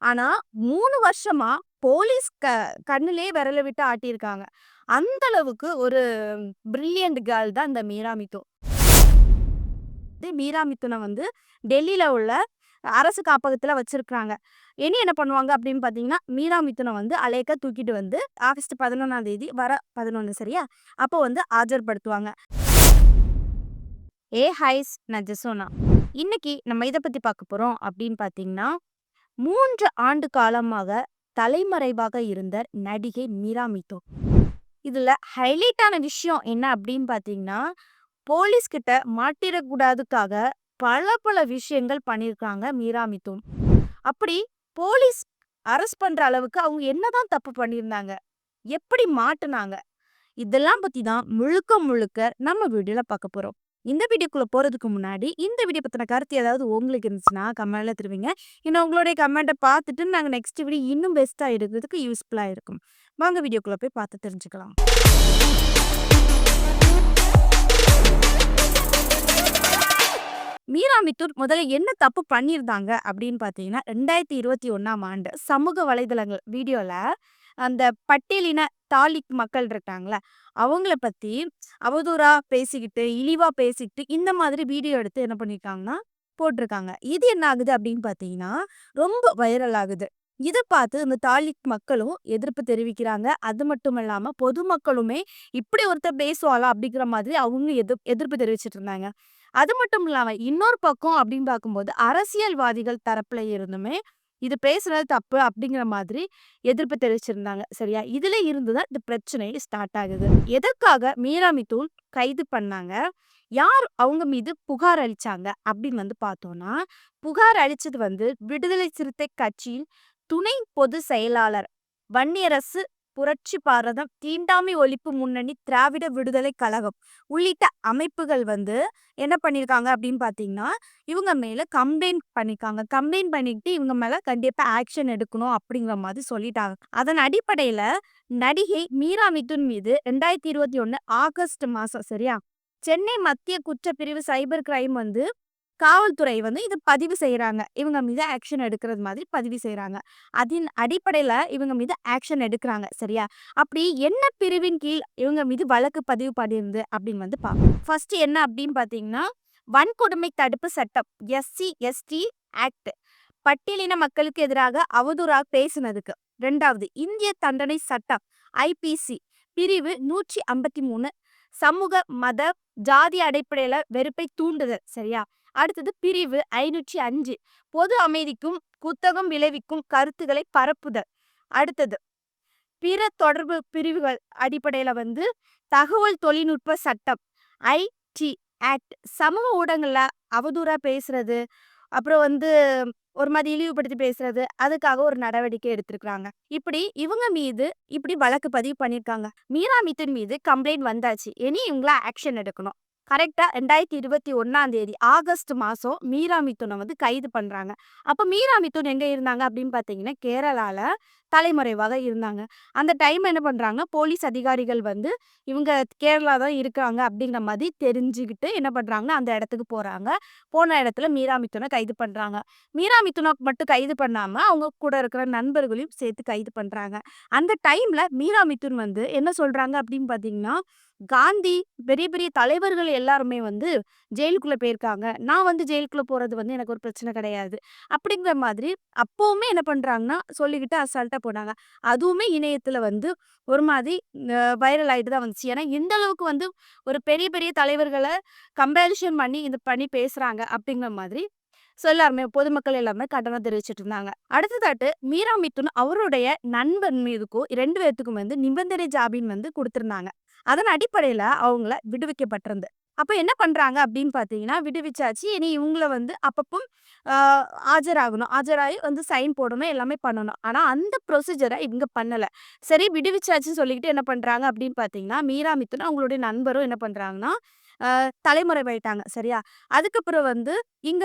ஆனா 3 வருஷமா போலீஸ் கண்ணுலயே விரல விட்டு ஆட்டியிருக்காங்க. அந்த அளவுக்கு ஒரு பிரில்லியன்ட் கேர்ள் தான் இந்த மீரா மிதுன். மீரா மிதுன வந்து டெல்லியில உள்ள அரசு காப்பகத்துல வச்சிருக்காங்க. இனி என்ன பண்ணுவாங்க அப்படின்னு பார்த்தீங்கன்னா, மீரா மிதுன வந்து அலேக்கா தூக்கிட்டு வந்து ஆகஸ்ட் 11ஆம் தேதி வர 11 சரியா? அப்போ வந்து ஆஜர்படுத்துவாங்க. ஹைஸ் நான் ஜெசோனா. இன்னைக்கு நம்ம இத பத்தி பார்க்க போறோம் அப்படின்னு பார்த்தீங்கன்னா, 3 ஆண்டு காலமாக தலைமறைவாக இருந்த நடிகை மீரா மிதுன். இதுல ஹைலைட்டான விஷயம் என்ன அப்படின்னு பார்த்தீங்கன்னா, போலீஸ் கிட்ட மாட்டிறக்கூடாதுக்காக பல விஷயங்கள் பண்ணியிருக்காங்க மீரா மிதுன். அப்படி போலீஸ் அரெஸ்ட் பண்ற அளவுக்கு அவங்க என்னதான் தப்பு பண்ணியிருந்தாங்க? எப்படி மாட்டுனாங்க? இதெல்லாம் பத்தி தான் முழுக்க நம்ம வீடியோல பார்க்க போறோம். இந்த வீடியோக்குள்ள போறதுக்கு முன்னாடி, இந்த வீடியோ பத்தின கருத்து ஏதாவது உங்களுக்கு இருந்துச்சுன்னா கமெண்ட்ல தெரிவிங்க. இன்னும் உங்களுடைய கமெண்ட்ட பார்த்துட்டு நாங்க நெக்ஸ்ட் வீடியோ இன்னும் பெஸ்ட்டா எடுக்கிறதுக்கு யூஸ்ஃபுல்லா இருக்கும். வாங்க வீடியோக்குள்ள போய் பார்த்து தெரிஞ்சுக்கலாம். மீரா மிதுன் முதல்ல என்ன தப்பு பண்ணியிருந்தாங்க அப்படின்னு பார்த்தீங்கன்னா, 2021ஆம் ஆண்டு சமூக வலைதளங்கள் வீடியோல அந்த பட்டியலின தாலிக் மக்கள் இருக்காங்கல்ல, அவங்கள பத்தி அவதூறா பேசிக்கிட்டு, இழிவா பேசிக்கிட்டு, இந்த மாதிரி வீடியோ எடுத்து என்ன பண்ணியிருக்காங்கன்னா, போட்டிருக்காங்க. இது என்ன ஆகுது அப்படின்னு பார்த்தீங்கன்னா, ரொம்ப வைரல் ஆகுது. இத பார்த்து இந்த தாலிக் மக்களும் எதிர்ப்பு தெரிவிக்கிறாங்க. அது மட்டும் இல்லாம பொதுமக்களுமே, "இப்படி ஒருத்தர் பேசுவாளா?" அப்படிங்கிற மாதிரி அவங்க எதிர்ப்பு தெரிவிச்சுட்டு இருந்தாங்க. அது மட்டும் இல்லாம இன்னொரு பக்கம் அப்படின்னு பார்க்கும்போது, அரசியல்வாதிகள் தரப்புல இருந்துமே, "இது பேசுனது தப்பு" அப்படிங்கிற மாதிரி எதிர்ப்பு தெரிவிச்சிருந்தாங்க. சரியா? இதுல இருந்து தான் இந்த பிரச்சனையே ஸ்டார்ட் ஆகுது. எதற்காக மீரா மிதுன் கைது பண்ணாங்க? யார் அவங்க மீது புகார் அளிச்சாங்க? அப்படின்னு வந்து பார்த்தோம்னா, புகார் அளிச்சது வந்து விடுதலை சிறுத்தை கட்சியின் துணை பொதுச் செயலாளர் வன்னியரசு புரட்சி பாரதம், தீண்டாமை ஒழிப்பு முன்னணி, திராவிட விடுதலை கழகம் உள்ளிட்ட அமைப்புகள் வந்து என்ன பண்ணியிருக்காங்க அப்படின்னு பார்த்தீங்கன்னா, இவங்க மேல கம்ப்ளைண்ட் பண்ணியிருக்காங்க. கம்ப்ளைண்ட் பண்ணிட்டு இவங்க மேல கண்டிப்பா ஆக்ஷன் எடுக்கணும் அப்படிங்கிற மாதிரி சொல்லிட்டாங்க. அதன் அடிப்படையில நடிகை மீரா மிதுன் மீது 2021 ஆகஸ்ட் மாசம் சரியா? சென்னை மத்திய குற்றப்பிரிவு சைபர் கிரைம் வந்து காவல்துறை வந்து இது பதிவு செய்றாங்க. இவங்க மீது ஆக்ஷன் எடுக்கிறது மாதிரி பதிவு செய்றாங்க. அதன் அடிப்படையில இவங்க மீது ஆக்ஷன் எடுக்குறாங்க. சரியா? அப்படி என்ன பிரிவின் கீழ் இவங்க மீது வழக்கு பதிவு பண்ணியிருந்து அப்படின்னு வந்து பார்ப்போம். ஃபர்ஸ்ட் என்ன அப்படின்னு பார்த்தீங்கன்னா, வன்கொடுமை தடுப்பு சட்டம் எஸ்சி, எஸ்டி ஆக்ட் பட்டியலின மக்களுக்கு எதிராக அவதூறாக பேசினதுக்கு. 2வது இந்திய தண்டனை சட்டம் ஐபிசி பிரிவு 153 சமூக, மத, ஜாதி அடிப்படையில வெறுப்பை தூண்டுதல். சரியா? அடுத்தது பிரிவு 505 பொது அமைதிக்கும் குத்தகம் விளைவிக்கும் கருத்துக்களை பரப்புதல். அடுத்தது பிற தொடர்பு பிரிவுகள் அடிப்படையில வந்து தகவல் தொழில்நுட்ப சட்டம் ஐடி ஆக்ட் சமூக ஊடகங்கள்ல அவதூறா பேசுறது, அப்புறம் வந்து ஒரு மாதிரி இழிவுபடுத்தி பேசுறது, அதுக்காக ஒரு நடவடிக்கை எடுத்திருக்காங்க. இப்படி இவங்க மீது இப்படி வழக்கு பதிவு பண்ணியிருக்காங்க. மீரா மிதுன் மீது கம்ப்ளைண்ட் வந்தாச்சு. இனி இவங்கள ஆக்ஷன் எடுக்கணும். கரெக்ட்டா 2021ஆம் தேதி ஆகஸ்ட் மாசம் மீரா மிதுன வந்து கைது பண்றாங்க. அப்ப மீரா மிதுன் எங்க இருந்தாங்க அப்படின்னு பார்த்தீங்கன்னா, கேரளால தலைமறைவாக இருந்தாங்க. அந்த டைம் என்ன பண்றாங்க, போலீஸ் அதிகாரிகள் வந்து இவங்க கேரளா தான் இருக்காங்க அப்படிங்கிற மாதிரி தெரிஞ்சுக்கிட்டு என்ன பண்றாங்கன்னா, அந்த இடத்துக்கு போறாங்க. போன இடத்துல மீரா மிதுன கைது பண்றாங்க. மீரா மிதுன மட்டும் கைது பண்ணாம, அவங்க கூட இருக்கிற நண்பர்களையும் சேர்த்து கைது பண்றாங்க. அந்த டைம்ல மீரா மிதுன் வந்து என்ன சொல்றாங்க அப்படின்னு பார்த்தீங்கன்னா, காந்தி பெரிய தலைவர்கள் எல்லாருமே வந்து ஜெயிலுக்குள்ள போயிருக்காங்க. நான் வந்து ஜெயிலுக்குள்ள போறது வந்து எனக்கு ஒரு பிரச்சனை கிடையாது. அப்படிங்கிற மாதிரி அப்பவுமே என்ன பண்றாங்கன்னா, சொல்லிக்கிட்டு அசால்ட்டா போனாங்க. அதுவுமே இணையத்துல வந்து ஒரு மாதிரி வைரல் ஆயிட்டு தான் வந்துச்சு. ஏன்னா, இந்த அளவுக்கு வந்து ஒரு பெரிய தலைவர்கள கம்பேரிசன் பண்ணி இது பண்ணி பேசுறாங்க அப்படிங்கிற மாதிரி எல்லாருமே பொதுமக்கள் எல்லாமே கண்டனம் தெரிவிச்சுட்டு இருந்தாங்க. அடுத்ததாட்டு மீரா மிதுன் அவருடைய நண்பன் மீதுக்கும் 2 பேத்துக்கும் வந்து நிபந்தனை ஜாமீன் வந்து குடுத்திருந்தாங்க. அதன் அடிப்படையில அவங்கள விடுவிக்கப்பட்டிருந்து. அப்ப என்ன பண்றாங்க அப்படின்னு பார்த்தீங்கன்னா, விடுவிச்சாச்சு. இனி இவங்கள வந்து அப்பப்போ ஆ ஆஜராகணும். ஆஜராகி வந்து சைன் போடணும். எல்லாமே பண்ணணும். ஆனா அந்த ப்ரொசீஜர இவங்க பண்ணல. சரி விடுவிச்சாச்சுன்னு சொல்லிக்கிட்டு என்ன பண்றாங்க அப்படின்னு பார்த்தீங்கன்னா, மீரா மிதுன் அவங்களுடைய நண்பரும் என்ன பண்றாங்கன்னா, தலைமறைவாயிட்டாங்க. சரியா? அதுக்கப்புறம் வந்து இங்க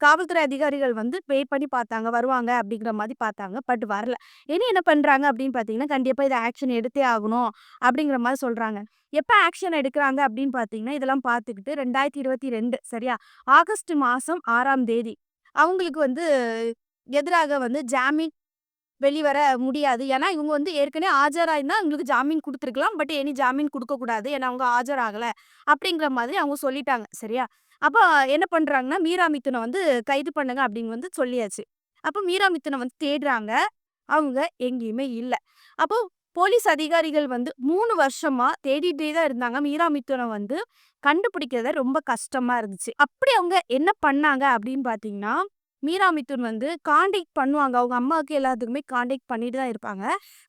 காவல்துறை அதிகாரிகள் வந்து வெயிட் பண்ணி பார்த்தாங்க. வருவாங்க அப்படிங்கிற மாரி பார்த்தாங்க. பட் வரல. இனி என்ன பண்றாங்க அப்படின்னு பார்த்தீங்கன்னா, கண்டிப்பா இத ஆக்ஷன் எடுத்தே ஆகணும் அப்படிங்கிற மாரி சொல்றாங்க. எப்ப ஆக்ஷன் எடுக்குறாங்க அப்படின்னு பார்த்தீங்கன்னா, இதெல்லாம் பார்த்துக்கிட்டு 2022 சரியா? ஆகஸ்ட் மாசம் 6ஆம் தேதி அவங்களுக்கு வந்து எதிராக வந்து ஜாமீன் வெளிவர முடியாது. ஏன்னா, இவங்க வந்து ஏற்கனவே ஆஜராயிருந்தா இவங்களுக்கு ஜாமீன் குடுத்துருக்கலாம். பட் இனி ஜாமீன் குடுக்கக்கூடாது. ஏன்னா, அவங்க ஆஜராகல. அப்படிங்கிற மாதிரி அவங்க சொல்லிட்டாங்க. சரியா? அப்ப என்ன பண்றாங்கன்னா, மீரா மிதுன வந்து கைது பண்ணுங்க அப்படின்னு வந்து சொல்லியாச்சு. அப்ப மீரா மிதுன வந்து தேடுறாங்க. அவங்க எங்கேயுமே இல்ல. அப்போ போலீஸ் அதிகாரிகள் வந்து 3 வருஷமா தேடிட்டே தான் இருந்தாங்க. மீரா மிதுன வந்து கண்டுபிடிக்கிறது ரொம்ப கஷ்டமா இருந்துச்சு. அப்படி அவங்க என்ன பண்ணாங்க அப்படின்னு பார்த்தீங்கன்னா, மீரா மிதுன் வந்து கான்டாக்ட் பண்ணுவாங்க. அவங்க அம்மாவுக்கு எல்லாத்துக்குமே கான்டாக்ட் பண்ணிட்டு தான் இருப்பாங்க.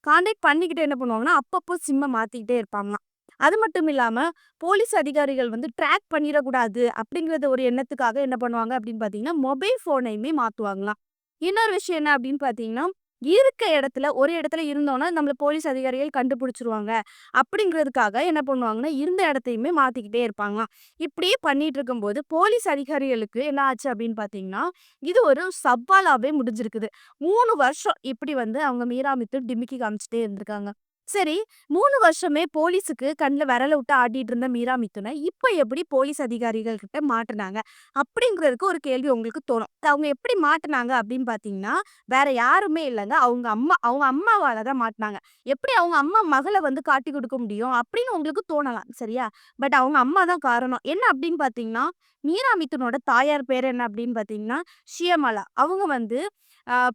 கான்டாக்ட் பண்ணிக்கிட்டு என்ன பண்ணுவாங்கன்னா, அப்பப்போ சிம்ம மாத்திக்கிட்டே இருப்பாங்களாம். அது மட்டும் இல்லாம, போலீஸ் அதிகாரிகள் வந்து ட்ராக் பண்ணிறக்கூடாது அப்படிங்கிறத ஒரு எண்ணத்துக்காக என்ன பண்ணுவாங்க அப்படின்னு பார்த்தீங்கன்னா, மொபைல் ஃபோனையுமே மாத்துவாங்களாம். இன்னொரு விஷயம் என்ன அப்படின்னு பார்த்தீங்கன்னா, இருக்க இடத்துல ஒரு இடத்துல இருந்தோம்னா, நம்மள போலீஸ் அதிகாரிகள் கண்டுபிடிச்சுருவாங்க. அப்படிங்கிறதுக்காக என்ன பண்ணுவாங்கன்னா, இருந்த இடத்தையுமே மாத்திக்கிட்டே இருப்பாங்களாம். இப்படியே பண்ணிட்டு இருக்கும்போது, போலீஸ் அதிகாரிகளுக்கு என்ன ஆச்சு அப்படின்னு பார்த்தீங்கன்னா, இது ஒரு சவாலாவே முடிஞ்சிருக்குது. 3 வருஷம் இப்படி வந்து அவங்க மீரா மிதுன் டிமிக்கி காமிச்சுட்டே இருந்திருக்காங்க. சரி, 3 வருஷமே போலீஸுக்கு கண்ல விரல விட்டு ஆட்டிட்டு இருந்த மீரா மிதுன, இப்ப எப்படி போலீஸ் அதிகாரிகள் கிட்ட மாட்டுனாங்க? அப்படிங்கிறதுக்கு ஒரு கேள்வி உங்களுக்கு தோணும். அவங்க எப்படி மாட்டுனாங்க அப்படின்னு பார்த்தீங்கன்னா, வேற யாருமே இல்லங்க. அவங்க அம்மா. அவங்க அம்மாவால தான் மாட்டுனாங்க. எப்படி அவங்க அம்மா மகள வந்து காட்டிக் குடுக்க முடியும்? அப்படின்னு உங்களுக்கு தோணலாம். சரியா? பட் அவங்க அம்மா தான் காரணம். என்ன அப்படின்னு பார்த்தீங்கன்னா, மீரா மிதுனோட தாயார் பேர் என்ன அப்படின்னு பார்த்தீங்கன்னா, ஷியமலா. அவங்க வந்து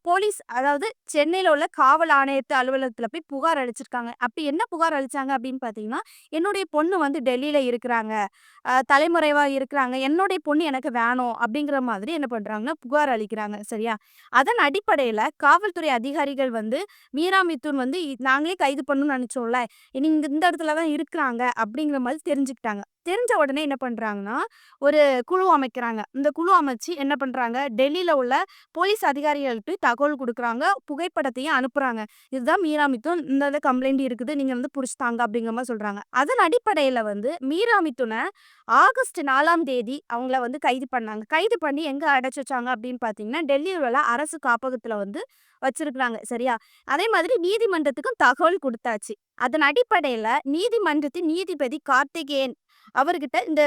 போலீஸ் அதாவது சென்னையில உள்ள காவல் ஆணையத்து அலுவலகத்தில போய் புகார் அளிச்சிருக்காங்க. அப்படி என்ன புகார் அளிச்சாங்க அப்படின்னு பார்த்தீங்கன்னா, "என்னுடைய பொண்ணு வந்து டெல்லியில இருக்கிறாங்க. தலைமறைவா இருக்கிறாங்க. என்னுடைய பொண்ணு எனக்கு வேணும்." அப்படிங்கிற மாதிரி என்ன பண்றாங்கன்னா, புகார் அளிக்கிறாங்க. சரியா? அதன் அடிப்படையில காவல்துறை அதிகாரிகள் வந்து, மீரா மிதுன் வந்து நாங்களே கைது பண்ணணும்னு நெனச்சோம்ல. நீங்க இந்த இடத்துல தான் இருக்கிறாங்க அப்படிங்கிற மாதிரி தெரிஞ்சுக்கிட்டாங்க. தெரிஞ்ச உடனே என்ன பண்றாங்கன்னா, ஒரு குழு அமைக்கிறாங்க. இந்த குழு அமைச்சு என்ன பண்றாங்க, டெல்லியில உள்ள போலீஸ் அதிகாரிகளுக்கு தகவல் குடுக்குறாங்க. புகைப்படத்தையும் அனுப்புறாங்க. இதுதான் மீரா மிதுன். இந்த கம்ப்ளைண்ட் இருக்குது. நீங்க வந்து புடிச்சுத்தாங்க அப்படிங்கிற மாரி சொல்றாங்க. அதன் அடிப்படையில வந்து மீரா மிதுன ஆகஸ்ட் 4ஆம் தேதி அவங்கள வந்து கைது பண்ணாங்க. கைது பண்ணி எங்க அடைச்சு வச்சாங்க அப்படின்னு பார்த்தீங்கன்னா, டெல்லியில உள்ள அரசு காப்பகத்துல வந்து வச்சிருக்காங்க. சரியா? அதே மாதிரி நீதிமன்றத்துக்கும் தகவல் குடுத்தாச்சு. அதன் அடிப்படையில நீதிமன்றத்தின் நீதிபதி கார்த்திகேயன் அவர்கிட்ட இந்த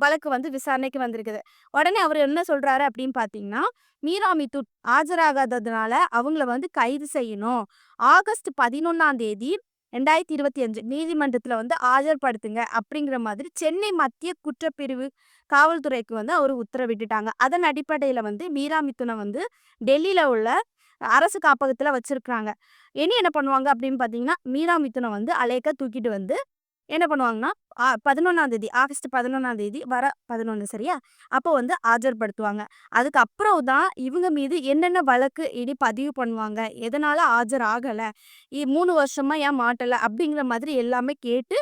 வழக்கு வந்து விசாரணைக்கு வந்திருக்குது. உடனே அவரு என்ன சொல்றாரு அப்படின்னு பார்த்தீங்கன்னா, மீரா மிதுன் ஆஜராகாததுனால அவங்கள வந்து கைது செய்யணும். ஆகஸ்ட் 11ஆம் தேதி 2025 நீதிமன்றத்துல வந்து ஆஜர்படுத்துங்க அப்படிங்கிற மாதிரி சென்னை மத்திய குற்றப்பிரிவு காவல்துறைக்கு வந்து அவரு உத்தரவிட்டுட்டாங்க. அதன் அடிப்படையில வந்து மீரா மிதுன வந்து டெல்லியில உள்ள அரசு காப்பகத்துல வச்சிருக்காங்க. இனி என்ன பண்ணுவாங்க அப்படின்னு பார்த்தீங்கன்னா, மீரா மிதுன வந்து அலேக்கா தூக்கிட்டு வந்து என்ன பண்ணுவாங்கன்னா, 11ஆம் தேதி ஆகஸ்ட் 11ஆம் தேதி வர 11 சரியா? அப்போ வந்து ஆஜர்படுத்துவாங்க. அதுக்கப்புறம் தான் இவங்க மீது என்னென்ன வழக்கு இனி பதிவு பண்ணுவாங்க, எதனால ஆஜர் ஆகல, 3 வருஷமா ஏன் மாட்டல அப்படிங்கிற மாதிரி எல்லாமே கேட்டு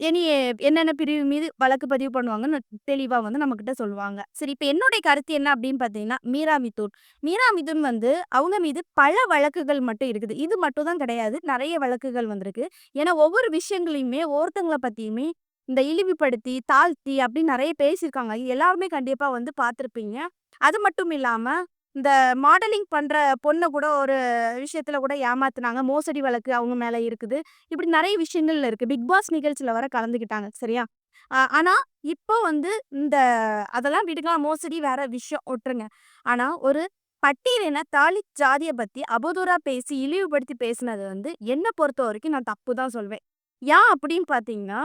இனி என்னென்ன பிரிவு மீது வழக்கு பதிவு பண்ணுவாங்கன்னு தெளிவா வந்து நம்மகிட்ட சொல்லுவாங்க. சரி, இப்ப என்னுடைய கருத்து என்ன அப்படின்னு பார்த்தீங்கன்னா, மீரா மிதுன். மீரா மிதுன் வந்து அவங்க மீது பல வழக்குகள் மட்டும் இருக்குது. இது மட்டும் தான் கிடையாது. நெறைய வழக்குகள் வந்திருக்கு. ஏன்னா ஒவ்வொரு விஷயங்களையுமே ஒருத்தங்கள பத்தியுமே இந்த இழிவுபடுத்தி, தாழ்த்தி அப்படின்னு நெறைய பேசியிருக்காங்க. எல்லாருமே கண்டிப்பா வந்து பார்த்திருப்பீங்க. அது மட்டும் இல்லாம இந்த மாடலிங் பண்ற பொண்ண கூட ஒரு விஷயத்துல கூட ஏமாத்துனாங்க. மோசடி வழக்கு அவங்க மேல இருக்குது. இப்படி நெறைய விஷயங்கள்ல இருக்கு. பிக் பாஸ் நிகழ்ச்சியில வேற கலந்துக்கிட்டாங்க. சரியா? ஆனா, இப்போ வந்து இந்த அதெல்லாம் விடுங்க. மோசடி வேற விஷயம் விட்டுருங்க. ஆனா, ஒரு பட்டியலின தாலித் ஜாதிய பத்தி அவதூறா பேசி, இழிவுபடுத்தி பேசினது வந்து என்ன பொறுத்தவரைக்கும் நான் தப்பு தான் சொல்வேன். ஏன் அப்படின்னு பார்த்தீங்கன்னா,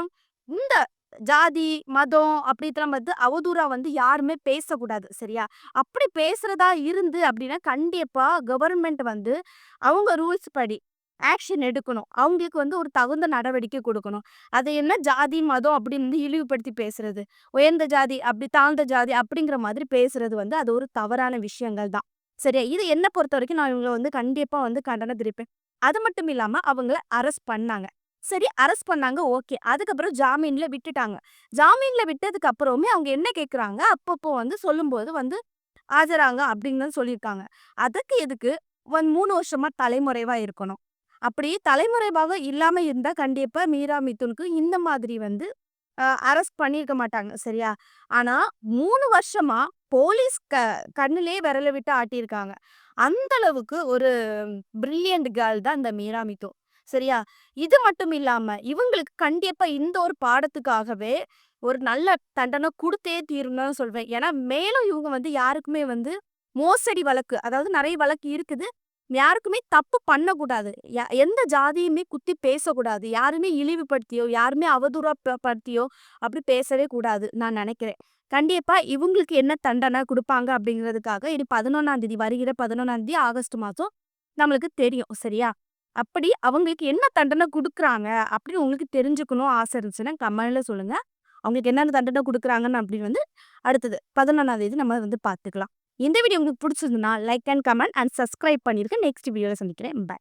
இந்த ஜாதி, மதம் அப்படித்தெல்லாம் வந்து அவதூறா வந்து யாருமே பேசக்கூடாது. சரியா? அப்படி பேசுறதா இருந்து அப்படின்னா, கண்டிப்பா கவர்மெண்ட் வந்து அவங்க ரூல்ஸ் படி ஆக்ஷன் எடுக்கணும். அவங்களுக்கு வந்து ஒரு தகுந்த நடவடிக்கை குடுக்கணும். அது என்ன ஜாதி, மதம் அப்படின்னு வந்து இழிவுபடுத்தி பேசுறது. உயர்ந்த ஜாதி, அப்படி தாழ்ந்த ஜாதி அப்படிங்கிற மாதிரி பேசுறது வந்து அது ஒரு தவறான விஷயங்கள் தான். சரியா? இது என்ன பொறுத்தவரைக்கும் நான் இவங்கள வந்து கண்டிப்பா வந்து கண்டனம் தெரிவிப்பேன். அது மட்டும் இல்லாம அவங்கள அரெஸ்ட் பண்ணாங்க. சரி, அரெஸ்ட் பண்ணாங்க ஓகே. அதுக்கப்புறம் ஜாமீன்ல விட்டுட்டாங்க. ஜாமீன்ல விட்டதுக்கு அப்புறமே அவங்க என்ன கேட்குறாங்க, அப்பப்போ வந்து சொல்லும்போது வந்து ஆஜராங்க அப்படின்னு தான் சொல்லியிருக்காங்க. அதுக்கு எதுக்கு 3 வருஷமா தலைமறைவா இருக்கணும். அப்படி தலைமறைவாக இல்லாம இருந்தா கண்டிப்பா மீரா மிதுனுக்கு இந்த மாதிரி வந்து அரெஸ்ட் பண்ணியிருக்க மாட்டாங்க. சரியா? ஆனா 3 வருஷமா போலீஸ் கண்ணுலயே விரல விட்டு ஆட்டியிருக்காங்க. அந்த அளவுக்கு ஒரு பிரில்லியன்ட் கேர்ள் தான் இந்த மீரா மிதுன். சரியா? இது மட்டும் இல்லாம இவங்களுக்கு கண்டிப்பா இந்த ஒரு பாடத்துக்காகவே ஒரு நல்ல தண்டனை குடுத்தே தீரணும்னு தான் சொல்வேன். ஏன்னா மேலும் இவங்க வந்து யாருக்குமே வந்து மோசடி வழக்கு அதாவது நெறைய வழக்கு இருக்குது. யாருக்குமே தப்பு பண்ணக்கூடாது. எந்த ஜாதியுமே குத்தி பேசக்கூடாது. யாருமே இழிவுபடுத்தியோ, யாருமே அவதூறா படுத்தியோ அப்படி பேசவே கூடாது நான் நெனைக்கிறேன். கண்டிப்பா இவங்களுக்கு என்ன தண்டனை குடுப்பாங்க அப்படிங்கிறதுக்காக இனி 11ஆம் தேதி வருகிற 11ஆம் தேதி ஆகஸ்ட் மாசம் நம்மளுக்கு தெரியும். சரியா? அப்படி அவங்களுக்கு என்ன தண்டனை குடுக்குறாங்க அப்படின்னு உங்களுக்கு தெரிஞ்சுக்கணும் ஆசை இருந்துச்சுன்னா கமெண்ட்ல சொல்லுங்க. அவங்களுக்கு என்னென்ன தண்டனை குடுக்குறாங்கன்னு அப்படின்னு அடுத்தது 11ஆம் தேதி நம்ம பார்த்துக்கலாம். இந்த வீடியோ உங்களுக்கு புடிச்சிருந்ததுன்னா like and comment and subscribe பண்ணிருங்க. நெக்ஸ்ட் வீடியோல சந்திக்கிறேன். பை.